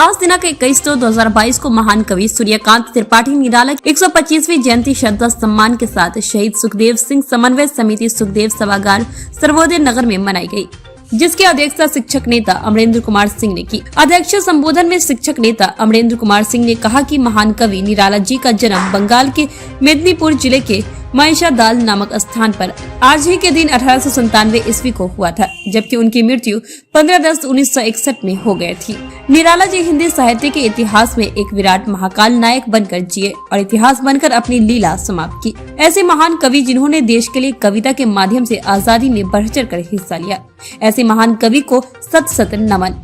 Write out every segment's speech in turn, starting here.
आज दिनांक 21/2/2022 को महान कवि सूर्यकांत त्रिपाठी निराला की 125वीं जयंती श्रद्धा सम्मान के साथ शहीद सुखदेव सिंह समन्वय समिति सुखदेव सभागार सर्वोदय नगर में मनाई गई, जिसकी अध्यक्षता शिक्षक नेता अमरेंद्र कुमार सिंह ने की। अध्यक्ष संबोधन में शिक्षक नेता अमरेंद्र कुमार सिंह ने कहा कि महान कवि निराला जी का जन्म बंगाल के मेदिनीपुर जिले के महिषादाल नामक स्थान पर आज ही के दिन 1897 ईस्वी को हुआ था, जबकि उनकी मृत्यु 15/10/1961 में हो गई थी। निराला जी हिंदी साहित्य के इतिहास में एक विराट महाकाल नायक बनकर जिए और इतिहास बनकर अपनी लीला समाप्त की। ऐसे महान कवि जिन्होंने देश के लिए कविता के माध्यम से आजादी में बढ़-चढ़ कर हिस्सा लिया, ऐसे महान कवि को सत सत नमन।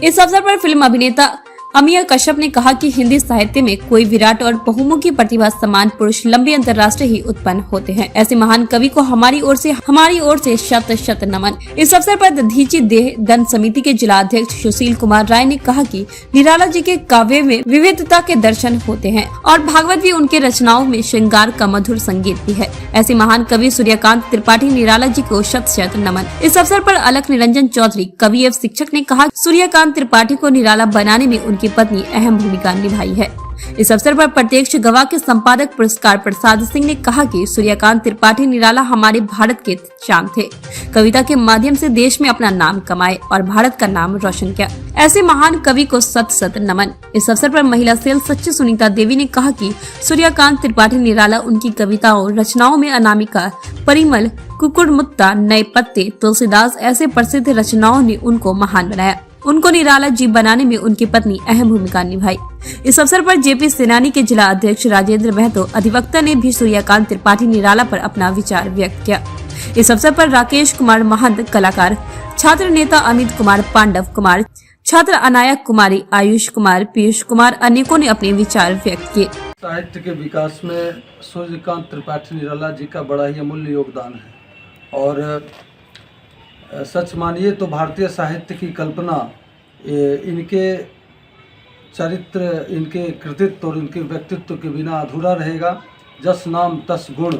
इस अवसर पर फिल्म अभिनेता अमिया कश्यप ने कहा कि हिंदी साहित्य में कोई विराट और बहुमुखी प्रतिभा समान पुरुष लंबे अंतर्राष्ट्रीय ही उत्पन्न होते हैं। ऐसे महान कवि को हमारी ओर से शत शत नमन। इस अवसर पर दधीची देह दन समिति के जिला अध्यक्ष सुशील कुमार राय ने कहा कि निराला जी के काव्य में विविधता के दर्शन होते हैं और भागवत भी उनके रचनाओं में श्रृंगार का मधुर संगीत भी है। ऐसे महान कवि सूर्यकांत त्रिपाठी निराला जी को शत शत नमन। इस अवसर पर अलख निरंजन चौधरी कवि एवं शिक्षक ने कहा सूर्यकांत त्रिपाठी को निराला बनाने में उनकी पत्नी अहम भूमिका निभाई है। इस अवसर पर प्रत्यक्ष गवाह के संपादक पुरस्कार प्रसाद सिंह ने कहा कि सूर्यकांत त्रिपाठी निराला हमारे भारत के चांद थे। कविता के माध्यम से देश में अपना नाम कमाए और भारत का नाम रोशन किया। ऐसे महान कवि को सत सत नमन। इस अवसर पर महिला सेल सच्ची सुनीता देवी ने कहा कि सूर्यकांत त्रिपाठी निराला उनकी कविताओं रचनाओं में अनामिका, परिमल, कुकुड़मुत्ता, नए पत्ते, तुलसीदास ऐसे प्रसिद्ध रचनाओं ने उनको महान बनाया। उनको निराला जी बनाने में उनकी पत्नी अहम भूमिका निभाई। इस अवसर पर जेपी सेनानी के जिला अध्यक्ष राजेंद्र महतो अधिवक्ता ने भी सूर्यकांत त्रिपाठी निराला पर अपना विचार व्यक्त किया। इस अवसर पर राकेश कुमार महंत कलाकार, छात्र नेता अमित कुमार, पांडव कुमार, छात्र अनायक कुमारी, आयुष कुमार, पीयूष कुमार अनेकों ने अपने विचार व्यक्त किए। साहित्य के विकास में सूर्यकांत त्रिपाठी निराला जी का बड़ा ही अमूल्य योगदान है और सच मानिए तो भारतीय साहित्य की कल्पना इनके चरित्र, इनके कृतित्व और इनके व्यक्तित्व के बिना अधूरा रहेगा। जस नाम तस गुण,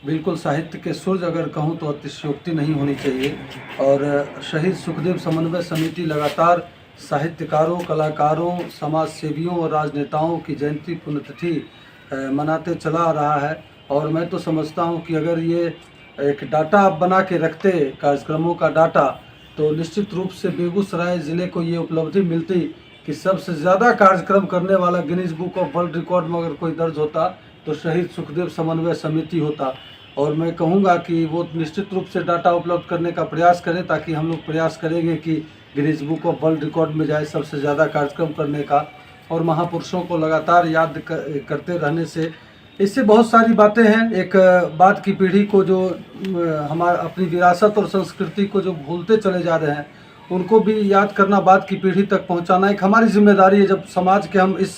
बिल्कुल साहित्य के सूर्य अगर कहूँ तो अतिशयोक्ति नहीं होनी चाहिए। और शहीद सुखदेव समन्वय समिति लगातार साहित्यकारों, कलाकारों, समाज सेवियों और राजनेताओं की जयंती पुण्यतिथि मनाते चला आ रहा है। और मैं तो समझता हूँ कि अगर ये एक डाटा आप बना के रखते कार्यक्रमों का डाटा, तो निश्चित रूप से बेगूसराय ज़िले को ये उपलब्धि मिलती कि सबसे ज़्यादा कार्यक्रम करने वाला Guinness book of world record में अगर कोई दर्ज होता तो शहीद सुखदेव समन्वय समिति होता। और मैं कहूँगा कि वो निश्चित रूप से डाटा उपलब्ध करने का प्रयास करें, ताकि हम लोग प्रयास करेंगे कि Guinness book of world record में जाए सबसे ज़्यादा कार्यक्रम करने का। और महापुरुषों को लगातार याद करते रहने से इससे बहुत सारी बातें हैं। एक बात की पीढ़ी को जो हमारा अपनी विरासत और संस्कृति को जो भूलते चले जा रहे हैं, उनको भी याद करना, बात की पीढ़ी तक पहुंचाना एक हमारी जिम्मेदारी है। जब समाज के हम इस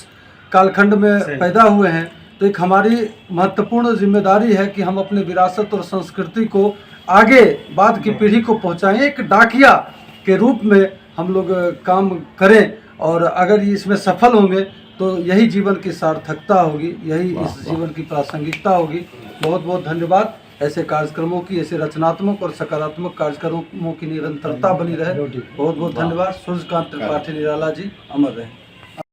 कालखंड में पैदा हुए हैं तो एक हमारी महत्वपूर्ण जिम्मेदारी है कि हम अपने विरासत और संस्कृति को आगे बाद की पीढ़ी को पहुँचाएँ। एक डाकिया के रूप में हम लोग काम करें और अगर इसमें सफल होंगे तो यही जीवन की सार्थकता होगी, यही इस जीवन की प्रासंगिकता होगी। बहुत बहुत धन्यवाद। ऐसे कार्यक्रमों की, ऐसे रचनात्मक और सकारात्मक कार्यक्रमों की निरंतरता बनी रहे। बहुत बहुत धन्यवाद। सूर्यकांत त्रिपाठी निराला जी अमर रहे।